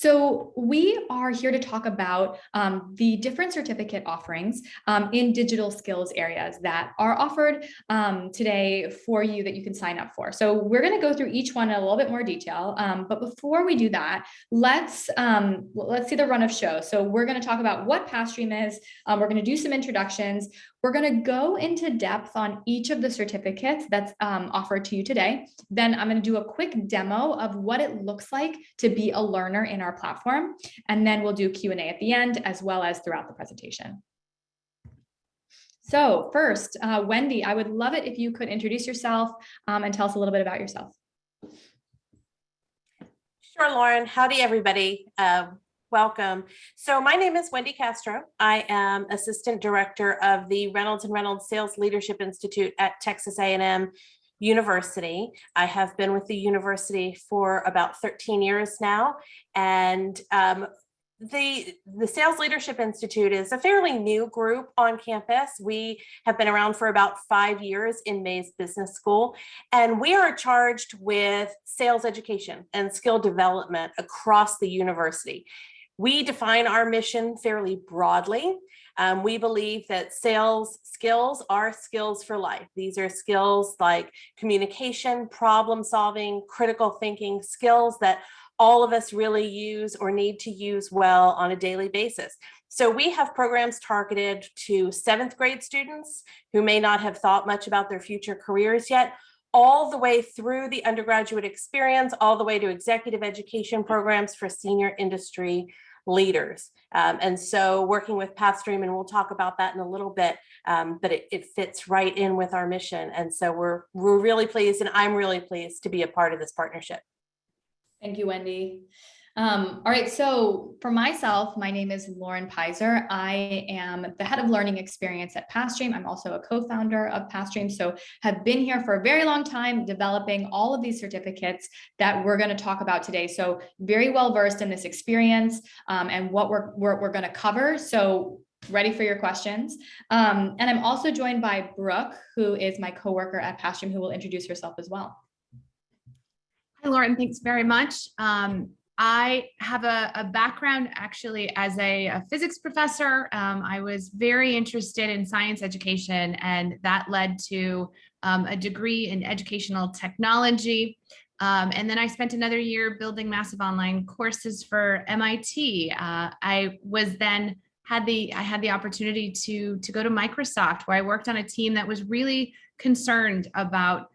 So we are here to talk about the different certificate offerings in digital skills areas that are offered today for you that you can sign up for. So we're going to go through each one in a little bit more detail. But before we do that, let's see the run of show. So we're going to talk about what Pathstream is. We're going to do some introductions. We're going to go into depth on each of the certificates that's offered to you today. Then I'm going to do a quick demo of what it looks like to be a learner in our platform. And then we'll do Q&A at the end, as well as throughout the presentation. So first, Wendy, I would love it if you could introduce yourself and tell us a little bit about yourself. Sure, Lauren. Howdy, everybody. Welcome. So my name is Wendy Castro. I am Assistant Director of the Reynolds and Reynolds Sales Leadership Institute at Texas A&M University. I have been with the university for about 13 years now. And the Sales Leadership Institute is a fairly new group on campus. We have been around for about 5 years in Mays Business School, and we are charged with sales education and skill development across the university. We define our mission fairly broadly. We believe that sales skills are skills for life. These are skills like communication, problem solving, critical thinking, skills that all of us really use or need to use well on a daily basis. So we have programs targeted to 7th grade students who may not have thought much about their future careers yet, all the way through the undergraduate experience, all the way to executive education programs for senior industry leaders. And so working with Pathstream, and we'll talk about that in a little bit, but it fits right in with our mission. And so we're really pleased, and I'm really pleased to be a part of this partnership. Thank you, Wendy. All right, so for myself, my name is Lauren Pizer. I am the head of learning experience at Pathstream. I'm also a co-founder of Pathstream, so have been here for a very long time developing all of these certificates that we're going to talk about today. So very well versed in this experience and what we're going to cover. So ready for your questions. And I'm also joined by Brooke, who is my coworker at Pathstream, who will introduce herself as well. Hi, Lauren. Thanks very much. I have a background actually as a physics professor. I was very interested in science education, and that led to a degree in educational technology. And then I spent another year building massive online courses for MIT. I had the opportunity to go to Microsoft, where I worked on a team that was really concerned about,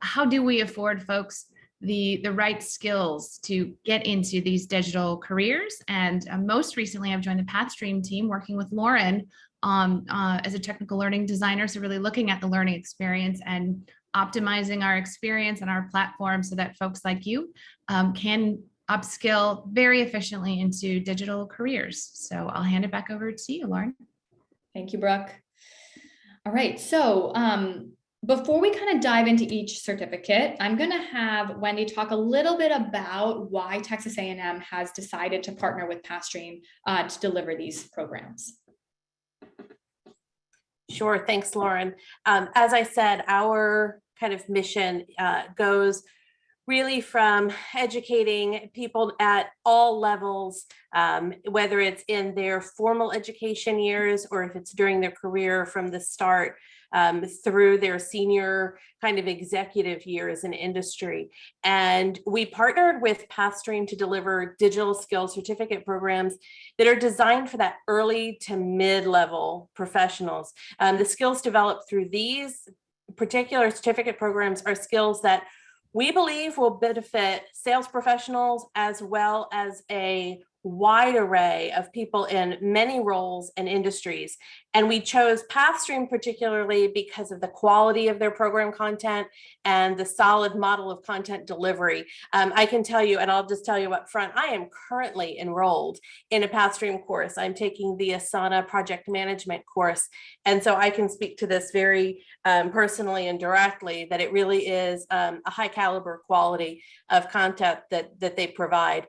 how do we afford folks the right skills to get into these digital careers. And most recently, I've joined the Pathstream team working with Lauren as a technical learning designer. So really looking at the learning experience and optimizing our experience and our platform so that folks like you can upskill very efficiently into digital careers. So I'll hand it back over to you, Lauren. Thank you, Brooke. All right, so before we kind of dive into each certificate, I'm going to have Wendy talk a little bit about why Texas A&M has decided to partner with Pathstream to deliver these programs. Sure. Thanks, Lauren. As I said, our kind of mission goes really from educating people at all levels, whether it's in their formal education years or if it's during their career from the start, through their senior kind of executive years in industry. And we partnered with Pathstream to deliver digital skills certificate programs that are designed for that early to mid-level professionals. The skills developed through these particular certificate programs are skills that we believe will benefit sales professionals as well as a wide array of people in many roles and industries. And we chose Pathstream particularly because of the quality of their program content and the solid model of content delivery. I can tell you, and I'll just tell you up front, I am currently enrolled in a Pathstream course. I'm taking the Asana project management course. And so I can speak to this very personally and directly, that it really is a high caliber quality of content that they provide.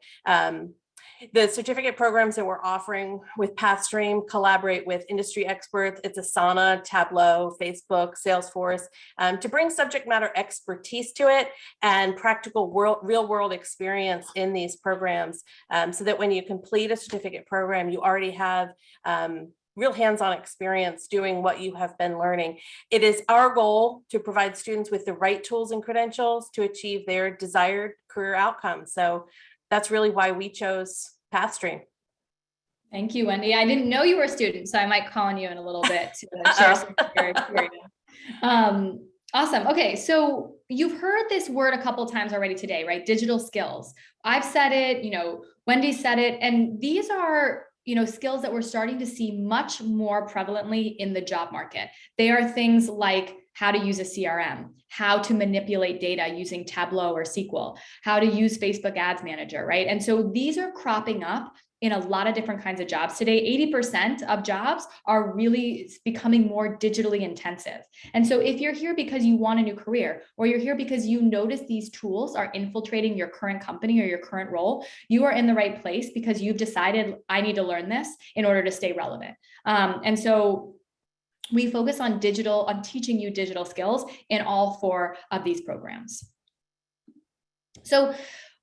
The certificate programs that we're offering with Pathstream collaborate with industry experts. It's Asana, Tableau, Facebook, Salesforce, to bring subject matter expertise to it and practical real world experience in these programs, so that when you complete a certificate program, you already have real hands-on experience doing what you have been learning. It is our goal to provide students with the right tools and credentials to achieve their desired career outcomes. So that's really why we chose Pathstream. Thank you, Wendy. I didn't know you were a student, so I might call on you in a little bit to share some of your experience. Awesome. Okay, so you've heard this word a couple of times already today, right? Digital skills. I've said it, Wendy said it, and these are skills that we're starting to see much more prevalently in the job market. They are things like how to use a CRM, how to manipulate data using Tableau or SQL, how to use Facebook Ads Manager, right? And so these are cropping up in a lot of different kinds of jobs. Today, 80% of jobs are really becoming more digitally intensive. And so if you're here because you want a new career, or you're here because you notice these tools are infiltrating your current company or your current role, you are in the right place because you've decided, I need to learn this in order to stay relevant. And so we focus on teaching you digital skills in all 4 of these programs. So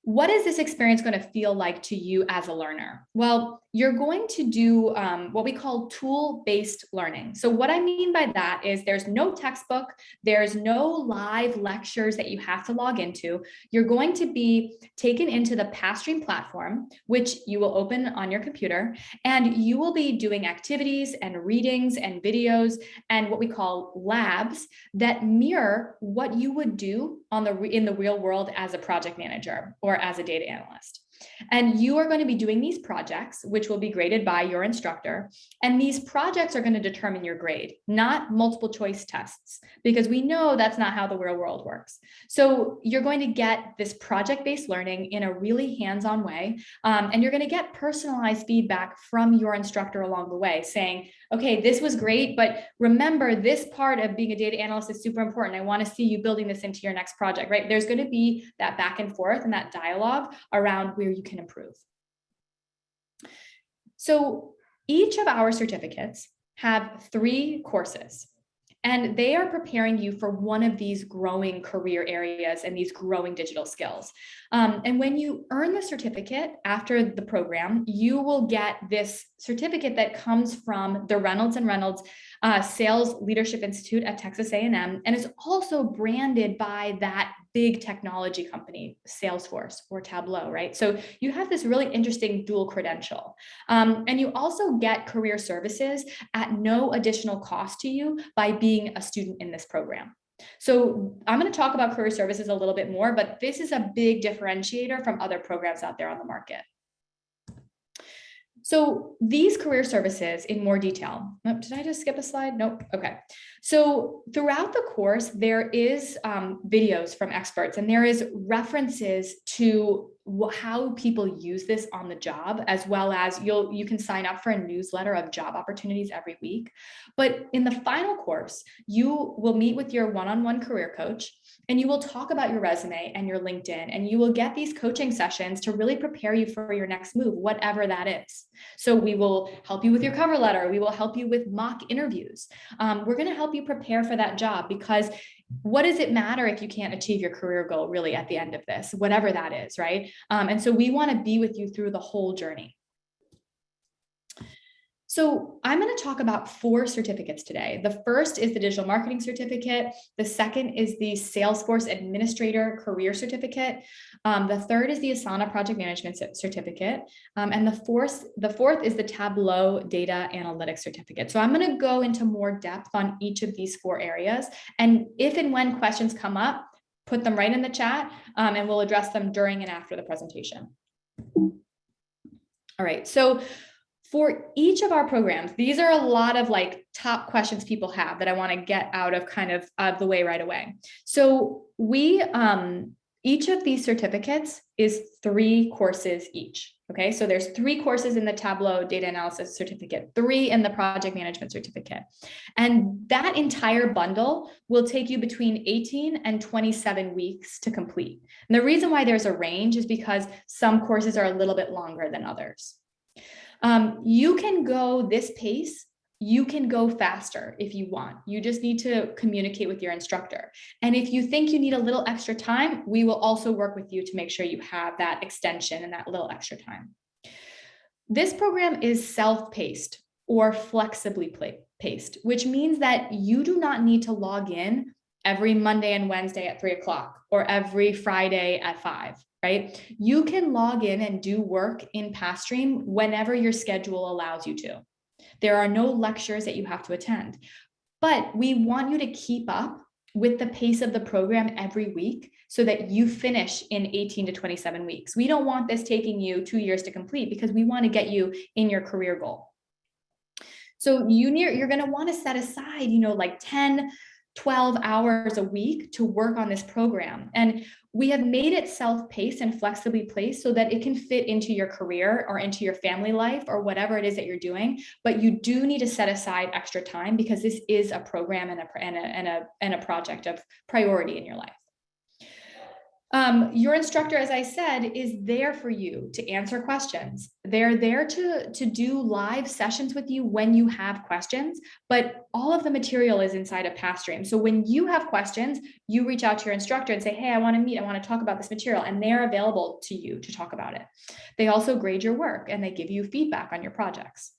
what is this experience going to feel like to you as a learner? Well, you're going to do what we call tool-based learning. So what I mean by that is there's no textbook, there's no live lectures that you have to log into. You're going to be taken into the Pathstream platform, which you will open on your computer, and you will be doing activities and readings and videos and what we call labs that mirror what you would do in the real world as a project manager or as a data analyst. And you are going to be doing these projects, which will be graded by your instructor. And these projects are going to determine your grade, not multiple choice tests, because we know that's not how the real world works. So you're going to get this project-based learning in a really hands-on way. And you're going to get personalized feedback from your instructor along the way saying, okay, this was great, but remember this part of being a data analyst is super important. I want to see you building this into your next project, right? There's going to be that back and forth and that dialogue around where you can improve. So each of our certificates have 3 courses, and they are preparing you for one of these growing career areas and these growing digital skills. And when you earn the certificate after the program, you will get this certificate that comes from the Reynolds and Reynolds Sales Leadership Institute at Texas A&M, and is also branded by that big technology company, Salesforce or Tableau, right? So you have this really interesting dual credential. And you also get career services at no additional cost to you by being a student in this program. So I'm going to talk about career services a little bit more, but this is a big differentiator from other programs out there on the market. So these career services in more detail. Oh, did I just skip a slide? Nope. Okay. So throughout the course, there is videos from experts, and there is references to how people use this on the job, as well as you can sign up for a newsletter of job opportunities every week. But in the final course, you will meet with your one-on-one career coach, and you will talk about your resume and your LinkedIn, and you will get these coaching sessions to really prepare you for your next move, whatever that is. So we will help you with your cover letter. We will help you with mock interviews. We're going to help you prepare for that job, because what does it matter if you can't achieve your career goal really at the end of this, whatever that is, right? And so we want to be with you through the whole journey. So I'm going to talk about 4 certificates today. The first is the digital marketing certificate. The second is the Salesforce Administrator Career Certificate. The third is the Asana Project Management Certificate. And the fourth is the Tableau Data Analytics Certificate. So I'm going to go into more depth on each of these 4 areas. And if and when questions come up, put them right in the chat, and we'll address them during and after the presentation. All right. So for each of our programs, these are a lot of top questions people have that I want to get out of kind of the way right away. So we, Each of these certificates is 3 courses each. Okay, so there's 3 courses in the Tableau data analysis certificate, 3 in the project management certificate. And that entire bundle will take you between 18 and 27 weeks to complete. And the reason why there's a range is because some courses are a little bit longer than others. You can go this pace. You can go faster if you want. You just need to communicate with your instructor. And if you think you need a little extra time, we will also work with you to make sure you have that extension and that little extra time. This program is self-paced or flexibly paced, which means that you do not need to log in every Monday and Wednesday at 3 o'clock or every Friday at 5. Right? You can log in and do work in Pathstream whenever your schedule allows you to. There are no lectures that you have to attend, but we want you to keep up with the pace of the program every week so that you finish in 18 to 27 weeks. We don't want this taking you 2 years to complete because we want to get you in your career goal. So you're going to want to set aside, like 10, 12 hours a week to work on this program. And we have made it self-paced and flexibly placed so that it can fit into your career or into your family life or whatever it is that you're doing. But you do need to set aside extra time because this is a program and a project of priority in your life. Your instructor, as I said, is there for you to answer questions. They're there to do live sessions with you when you have questions, but all of the material is inside of Pathstream. So when you have questions, you reach out to your instructor and say, hey, I want to talk about this material, and they're available to you to talk about it. They also grade your work and they give you feedback on your projects.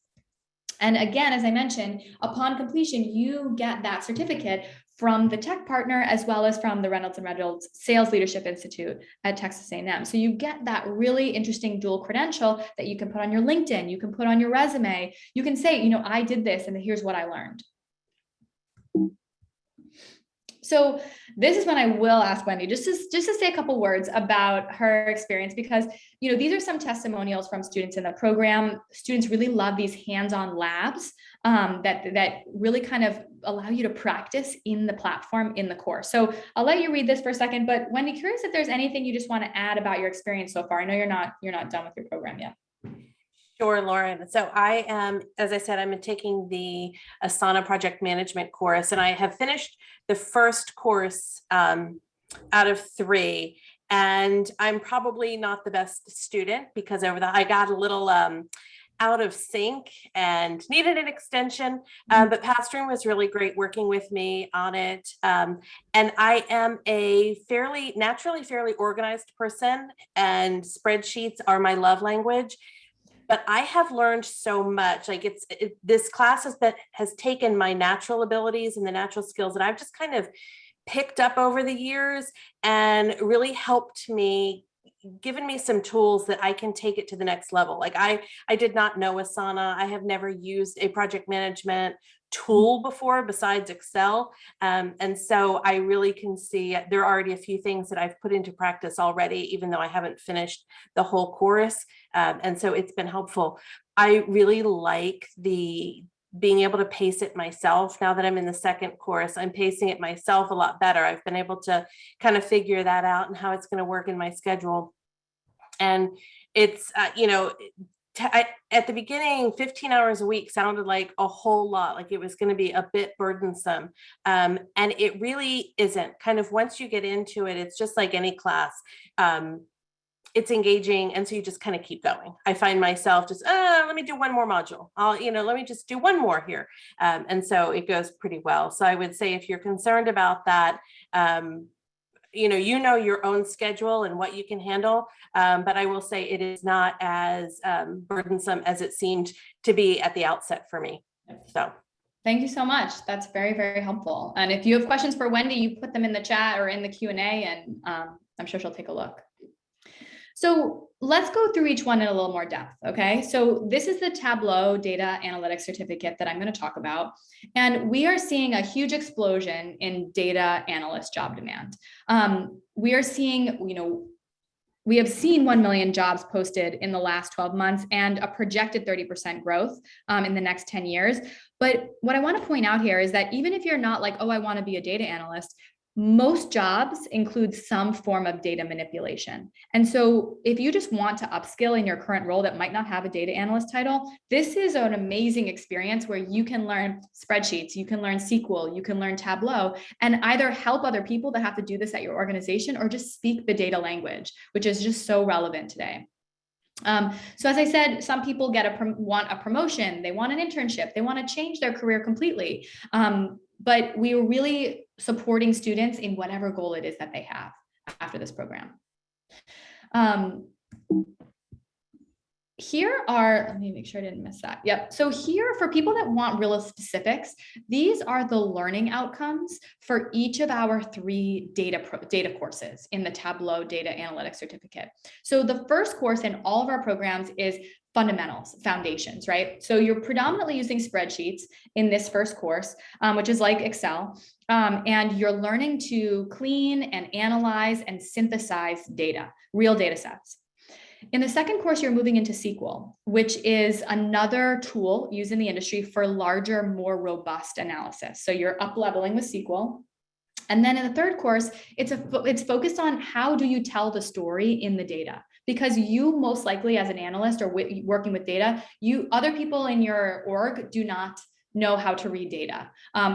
And again, as I mentioned, upon completion, you get that certificate from the tech partner, as well as from the Reynolds & Reynolds Sales Leadership Institute at Texas A&M. So you get that really interesting dual credential that you can put on your LinkedIn, you can put on your resume. You can say, I did this and here's what I learned. So this is when I will ask Wendy just to say a couple words about her experience, because these are some testimonials from students in the program. Students really love these hands-on labs that really kind of allow you to practice in the platform in the course. So I'll let you read this for a second, but Wendy, curious if there's anything you just want to add about your experience so far. I know you're not done with your program yet. Sure, Lauren. So I am, as I said, I'm taking the Asana project management course, and I have finished the first course out of 3. And I'm probably not the best student because I got a little out of sync and needed an extension. But Pathstream was really great working with me on it. And I am a naturally fairly organized person, and spreadsheets are my love language. But I have learned so much. Like this class has taken my natural abilities and the natural skills that I've just kind of picked up over the years and really helped me, given me some tools that I can take it to the next level. Like I did not know Asana. I have never used a project management tool before besides Excel. And so I really can see there are already a few things that I've put into practice already, even though I haven't finished the whole course. And so it's been helpful. I really like being able to pace it myself. Now that I'm in the second course, I'm pacing it myself a lot better. I've been able to kind of figure that out and how it's going to work in my schedule. And it's, at the beginning, 15 hours a week sounded like a whole lot, like it was going to be a bit burdensome. And it really isn't. Kind of once you get into it, it's just like any class. It's engaging. And so you just kind of keep going. I find myself just, let me do one more module. Let me just do one more here. And so it goes pretty well. So I would say if you're concerned about that, you know your own schedule and what you can handle. But I will say it is not as burdensome as it seemed to be at the outset for me. So thank you so much. That's very, very helpful. And if you have questions for Wendy, you put them in the chat or in the Q&A, and I'm sure she'll take a look. So let's go through each one in a little more depth, okay? So this is the Tableau data analytics certificate that I'm going to talk about. And we are seeing a huge explosion in data analyst job demand. We are seeing, we have seen 1 million jobs posted in the last 12 months and a projected 30% growth in the next 10 years. But what I want to point out here is that even if you're not like, oh, I want to be a data analyst, most jobs include some form of data manipulation. And so if you just want to upskill in your current role that might not have a data analyst title, this is an amazing experience where you can learn spreadsheets, you can learn SQL, you can learn Tableau, and either help other people that have to do this at your organization or just speak the data language, which is just so relevant today. So as I said, some people want a promotion, they want an internship, they want to change their career completely. But we are really supporting students in whatever goal it is that they have after this program. Here are, let me make sure I didn't miss that. Yep. So here, for people that want real specifics, these are the learning outcomes for each of our 3 data courses in the Tableau Data Analytics Certificate. So the first course in all of our programs is fundamentals, foundations, right? So you're predominantly using spreadsheets in this first course, which is like Excel, and you're learning to clean and analyze and synthesize data, real data sets. In the second course, you're moving into SQL, which is another tool used in the industry for larger, more robust analysis. So you're up-leveling with SQL. And then in the third course, it's focused on how do you tell the story in the data? Because you most likely as an analyst or working with data, other people in your org do not know how to read data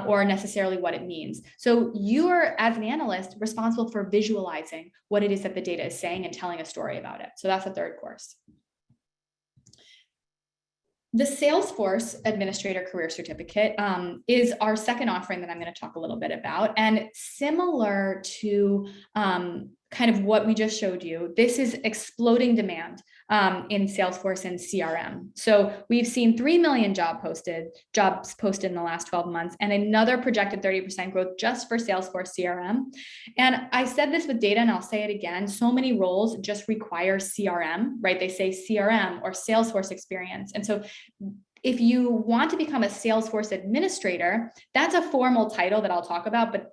or necessarily what it means. So you are, as an analyst, responsible for visualizing what it is that the data is saying and telling a story about it. So that's the third course. The Salesforce Administrator Career Certificate is our second offering that I'm going to talk a little bit about. And similar to kind of what we just showed you, this is exploding demand in Salesforce and CRM. So we've seen 3 million jobs posted in the last 12 months and another projected 30% growth just for Salesforce CRM. And I said this with data and I'll say it again, so many roles just require CRM, right? They say CRM or Salesforce experience. And so if you want to become a Salesforce administrator, that's a formal title that I'll talk about, but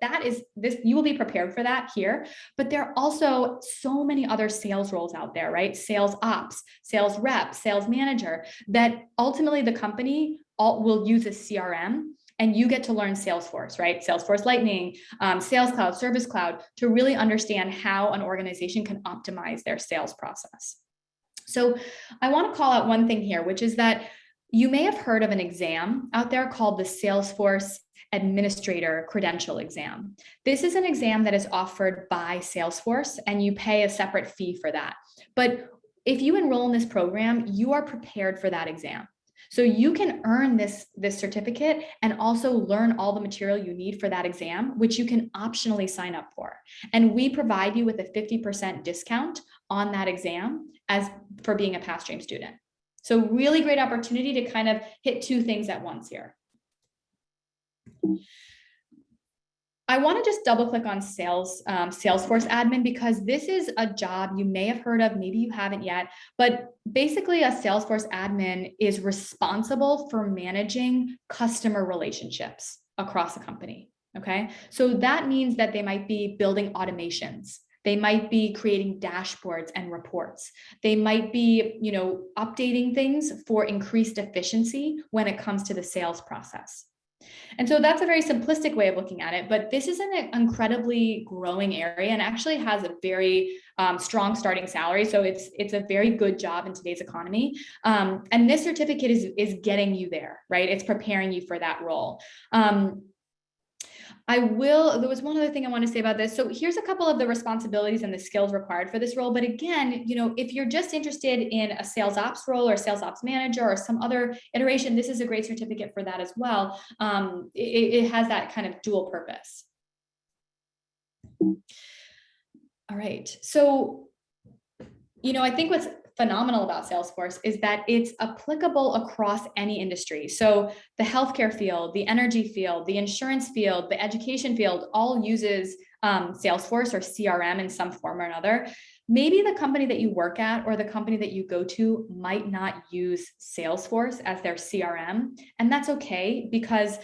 you will be prepared for that here. But there are also so many other sales roles out there, right? Sales ops, sales rep, sales manager, that ultimately the company will use a CRM and you get to learn Salesforce, right? Salesforce Lightning, Sales Cloud, Service Cloud, to really understand how an organization can optimize their sales process. So I want to call out one thing here, which is that you may have heard of an exam out there called the Salesforce Administrator Credential Exam. This is an exam that is offered by Salesforce and you pay a separate fee for that. But if you enroll in this program, you are prepared for that exam. So you can earn this certificate and also learn all the material you need for that exam, which you can optionally sign up for. And we provide you with a 50% discount on that exam for being a Pathstream student. So really great opportunity to kind of hit 2 things at once here. I want to just double click on Salesforce admin, because this is a job you may have heard of, maybe you haven't yet, but basically a Salesforce admin is responsible for managing customer relationships across a company. Okay, so that means that they might be building automations. They might be creating dashboards and reports. They might be, updating things for increased efficiency when it comes to the sales process. And so that's a very simplistic way of looking at it, but this is an incredibly growing area and actually has a very strong starting salary. So it's a very good job in today's economy. And this certificate is getting you there, right? It's preparing you for that role. There was one other thing I want to say about this. So here's a couple of the responsibilities and the skills required for this role. But again, if you're just interested in a sales ops role or sales ops manager or some other iteration, this is a great certificate for that as well. It has that kind of dual purpose. All right. So, I think what's phenomenal about Salesforce is that it's applicable across any industry. So the healthcare field, the energy field, the insurance field, the education field all uses Salesforce or CRM in some form or another. Maybe the company that you work at or the company that you go to might not use Salesforce as their CRM. And that's okay because,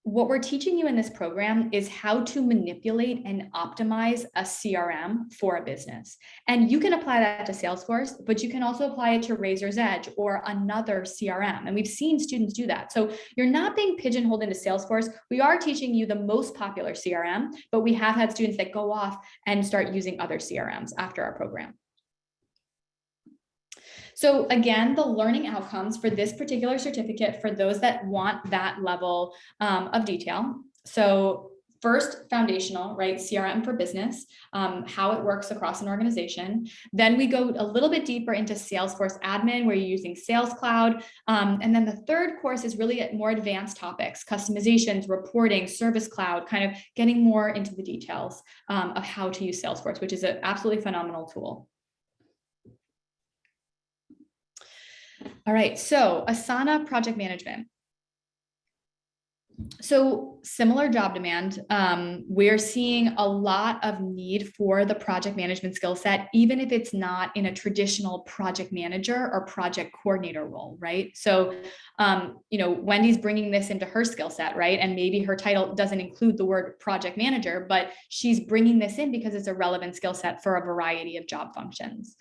what we're teaching you in this program is how to manipulate and optimize a CRM for a business. And you can apply that to Salesforce, but you can also apply it to Razor's Edge or another CRM. And we've seen students do that. So you're not being pigeonholed into Salesforce. We are teaching you the most popular CRM, but we have had students that go off and start using other CRMs after our program. So again, the learning outcomes for this particular certificate for those that want that level of detail. So first, foundational, right? CRM for business, how it works across an organization. Then we go a little bit deeper into Salesforce admin, where you're using Sales Cloud. And then the third course is really at more advanced topics, customizations, reporting, Service Cloud, kind of getting more into the details of how to use Salesforce, which is an absolutely phenomenal tool. All right, so Asana project management. So similar job demand, we're seeing a lot of need for the project management skill set, even if it's not in a traditional project manager or project coordinator role, right? So, Wendy's bringing this into her skill set, right? And maybe her title doesn't include the word project manager, but she's bringing this in because it's a relevant skill set for a variety of job functions.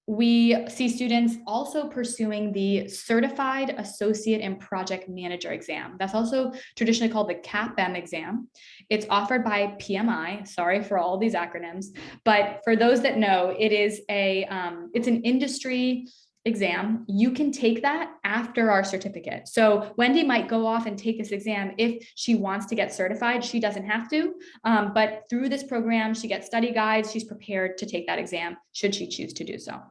We see students also pursuing the Certified Associate and Project Manager exam. That's also traditionally called the CAPM exam. It's offered by PMI. Sorry for all these acronyms, but for those that know, it is it's an industry exam. You can take that after our certificate. So Wendy might go off and take this exam if she wants to get certified. She doesn't have to, but through this program, she gets study guides. She's prepared to take that exam should she choose to do so.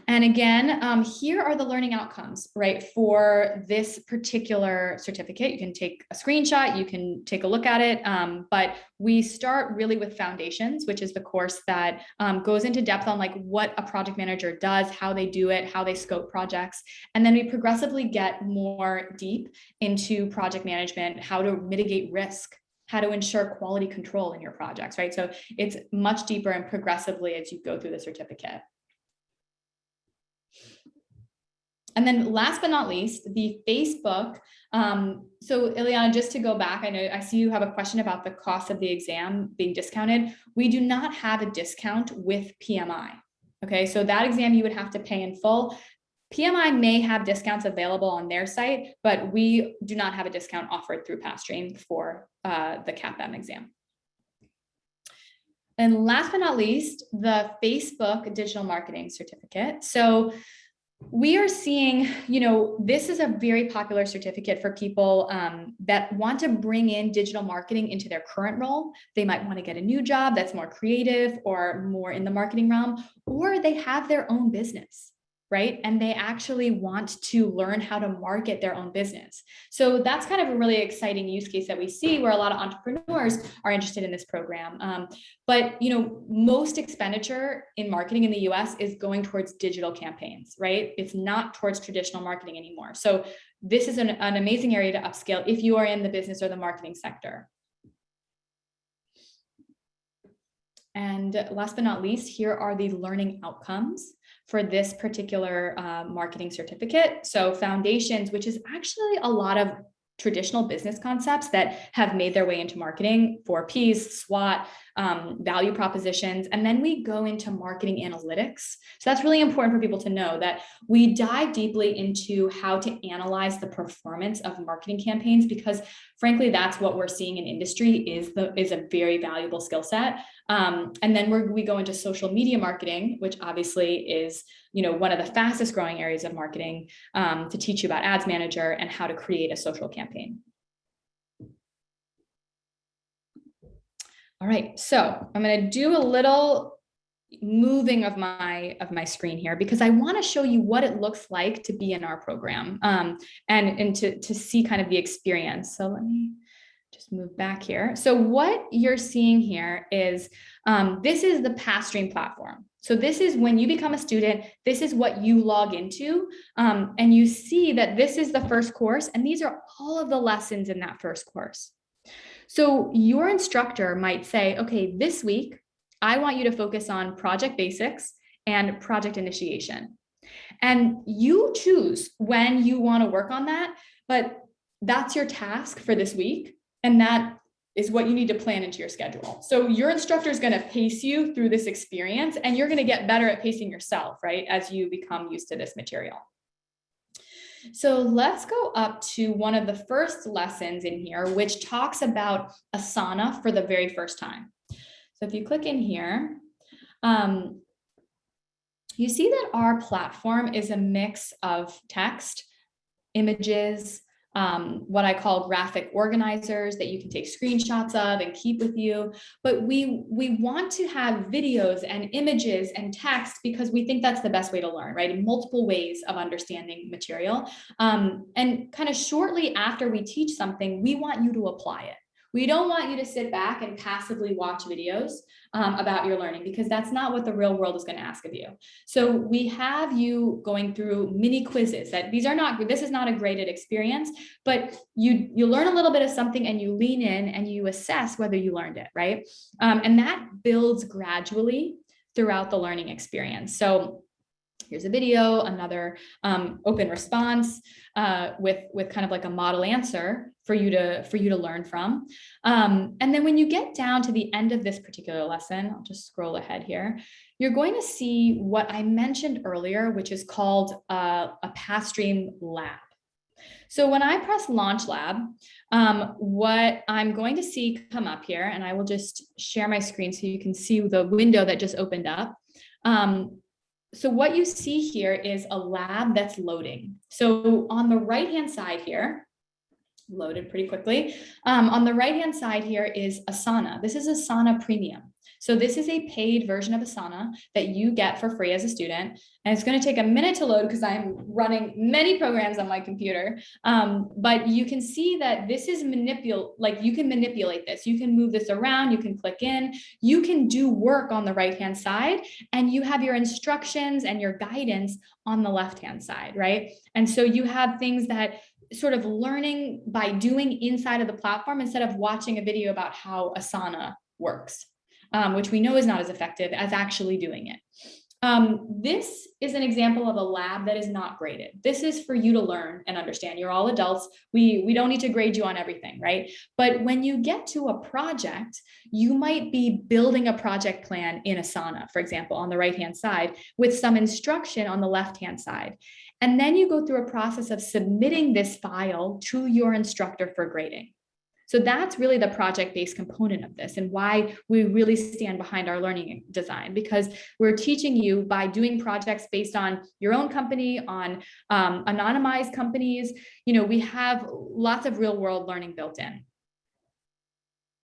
And again, here are the learning outcomes, right, for this particular certificate. You can take a screenshot, you can take a look at it, but we start really with Foundations, which is the course that goes into depth on like what a project manager does, how they do it, how they scope projects. And then we progressively get more deep into project management, how to mitigate risk, how to ensure quality control in your projects, right? So it's much deeper and progressively as you go through the certificate. And then last but not least, the Facebook. So Ileana, just to go back, I see you have a question about the cost of the exam being discounted. We do not have a discount with PMI. Okay, so that exam you would have to pay in full. PMI may have discounts available on their site, but we do not have a discount offered through Pathstream for the CAPM exam. And last but not least, the Facebook digital marketing certificate. So we are seeing, this is a very popular certificate for people that want to bring in digital marketing into their current role. They might want to get a new job that's more creative or more in the marketing realm, or they have their own business, right? And they actually want to learn how to market their own business. So that's kind of a really exciting use case that we see where a lot of entrepreneurs are interested in this program. But most expenditure in marketing in the US is going towards digital campaigns, right? It's not towards traditional marketing anymore. So this is an amazing area to upscale if you are in the business or the marketing sector. And last but not least, here are the learning outcomes for this particular marketing certificate. So Foundations, which is actually a lot of traditional business concepts that have made their way into marketing, 4Ps, SWOT, value propositions, and then we go into marketing analytics. So that's really important for people to know that we dive deeply into how to analyze the performance of marketing campaigns, because frankly, that's what we're seeing in industry is a very valuable skill set. And then we go into social media marketing, which obviously is one of the fastest growing areas of marketing, to teach you about Ads Manager and how to create a social campaign. All right, so I'm going to do a little moving of my screen here because I want to show you what it looks like to be in our program, and to see kind of the experience. So let me just move back here. So what you're seeing here is this is the Pathstream platform. So this is when you become a student, this is what you log into, and you see that this is the first course, and these are all of the lessons in that first course. So your instructor might say, okay, this week, I want you to focus on project basics and project initiation. And you choose when you want to work on that, but that's your task for this week. And that is what you need to plan into your schedule. So your instructor is going to pace you through this experience, and you're going to get better at pacing yourself, right, as you become used to this material. So let's go up to one of the first lessons in here, which talks about Asana for the very first time. So if you click in here, you see that our platform is a mix of text, images, what I call graphic organizers that you can take screenshots of and keep with you. But we want to have videos and images and text because we think that's the best way to learn, right? In multiple ways of understanding material. And kind of shortly after we teach something, we want you to apply it. We don't want you to sit back and passively watch videos about your learning, because that's not what the real world is going to ask of you. So we have you going through mini quizzes that this is not a graded experience, but you learn a little bit of something and you lean in and you assess whether you learned it, right? And that builds gradually throughout the learning experience. So here's a video, another open response with kind of like a model answer for you to learn from. And then when you get down to the end of this particular lesson, I'll just scroll ahead here, you're going to see what I mentioned earlier, which is called a Pathstream lab. So when I press Launch Lab, what I'm going to see come up here, and I will just share my screen so you can see the window that just opened up. So what you see here is a lab that's loading. So on the right-hand side here, loaded pretty quickly. On the right-hand side here is Asana. This is Asana Premium. So this is a paid version of Asana that you get for free as a student. And it's going to take a minute to load because I'm running many programs on my computer. But you can see that this is you can manipulate this. You can move this around. You can click in. You can do work on the right-hand side, and you have your instructions and your guidance on the left-hand side, right? And so you have things that sort of learning by doing inside of the platform instead of watching a video about how Asana works, which we know is not as effective as actually doing it. This is an example of a lab that is not graded. This is for you to learn and understand. You're all adults. We don't need to grade you on everything, right? But when you get to a project, you might be building a project plan in Asana, for example, on the right-hand side with some instruction on the left-hand side. And then you go through a process of submitting this file to your instructor for grading. So that's really the project-based component of this and why we really stand behind our learning design, because we're teaching you by doing projects based on your own company, on anonymized companies. We have lots of real world learning built in.